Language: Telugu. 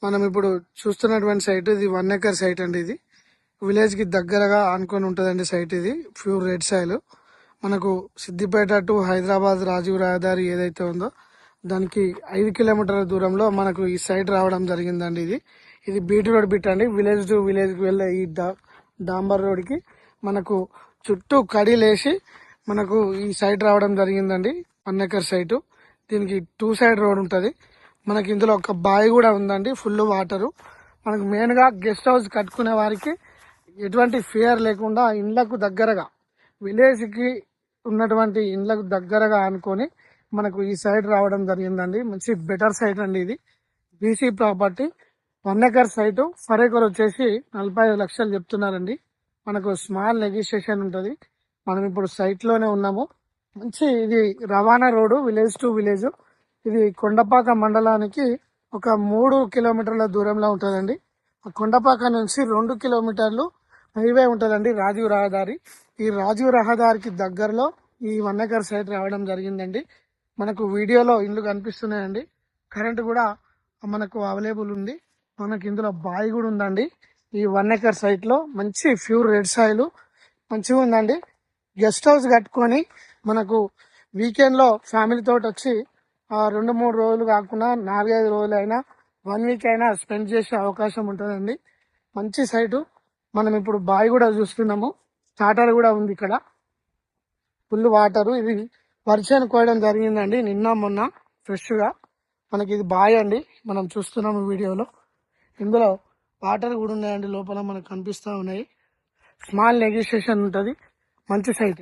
మనం ఇప్పుడు చూస్తున్నటువంటి సైట్ ఇది 1 ఎకర్ సైట్ అండి. ఇది విలేజ్ కి దగ్గరగా ఆనుకొని ఉంటదండి సైట్. ఇది ప్యూర్ రెడ్ సాయిల్. మనకు సిద్దిపేట టు హైదరాబాద్ రాజీవ్ రహదారి ఏదైతే ఉందో దానికి 5 కిలోమీటర్ల దూరంలో మనకు ఈ సైట్ రావడం జరిగిందండి. ఇది బీటీ రోడ్ బిట్ అండి. విలేజ్ టు విలేజ్ కి వెళ్ళే ఈ డాంబర్ రోడ్ కి మనకు చుట్టూ కడీలేసి మనకు ఈ సైట్ రావడం జరిగిందండి. 1 ఎకర్ సైటు. దీనికి 2 సైడ్ రోడ్ ఉంటది. మనకి ఇందులో ఒక బావి కూడా ఉందండి, ఫుల్ వాటరు. మనకు మెయిన్ గా గెస్ట్ హౌస్ కట్టుకునే వారికి ఎటువంటి ఫియర్ లేకుండా ఇండ్లకు దగ్గరగా విలేజ్ కి ఉన్నటువంటి ఇండ్లకు దగ్గరగా అనుకొని మనకు ఈ సైట్ రావడం జరిగిందండి. మంచి బెటర్ సైట్ అండి. ఇది BC property 1 acre site. For acre వచ్చేసి 45 లక్షలు చెప్తున్నారండి. మనకు స్మాల్ నెగోషియేషన్ ఉంటుంది. మనం ఇప్పుడు సైట్ లోనే ఉన్నాము. మంచి ఇది రవాణా రోడ్డు, విలేజ్ టు విలేజ్. ఇది కొండపాక మండలానికి ఒక 3 కిలోమీటర్ల దూరంలో ఉంటుందండి. కొండపాక నుంచి 2 కిలోమీటర్లు హైవే ఉంటుందండి, రాజీవ్ రహదారి. ఈ రాజీవ్ రహదారికి దగ్గరలో ఈ 1 ఎకర్ సైట్ రావడం జరిగిందండి. మనకు వీడియోలో ఇండ్లు కనిపిస్తున్నాయండి. కరెంట్ కూడా మనకు అవైలబుల్ ఉంది. మనకి ఇందులో బావి కూడా ఉందండి. ఈ 1 ఎకర్ సైట్ లో మంచి ప్యూర్ రెడ్ సాయిల్ మంచిగా ఉందండి. గెస్ట్ హౌస్ కట్టుకొని మనకు వీకెండ్ లో ఫ్యామిలీ తోటి వచ్చి 2-3 రోజులు కాకుండా 4-5 రోజులు అయినా 1 వీక్ అయినా స్పెండ్ చేసే అవకాశం ఉంటుందండి. మంచి సైటు. మనం ఇప్పుడు బావి కూడా చూస్తున్నాము. స్టార్టర్ కూడా ఉంది ఇక్కడ, ఫుల్ వాటరు. ఇది వర్షాన్ని కోయడం జరిగిందండి నిన్న మొన్న ఫ్రెష్ గా. మనకి ఇది బావి అండి, మనం చూస్తున్నాము వీడియోలో. ఇందులో వాటర్ కూడా ఉన్నాయండి, లోపల మనకు కనిపిస్తా ఉన్నాయి. స్మాల్ నెగోషియేషన్ ఉంటుంది. మంచి సైట్.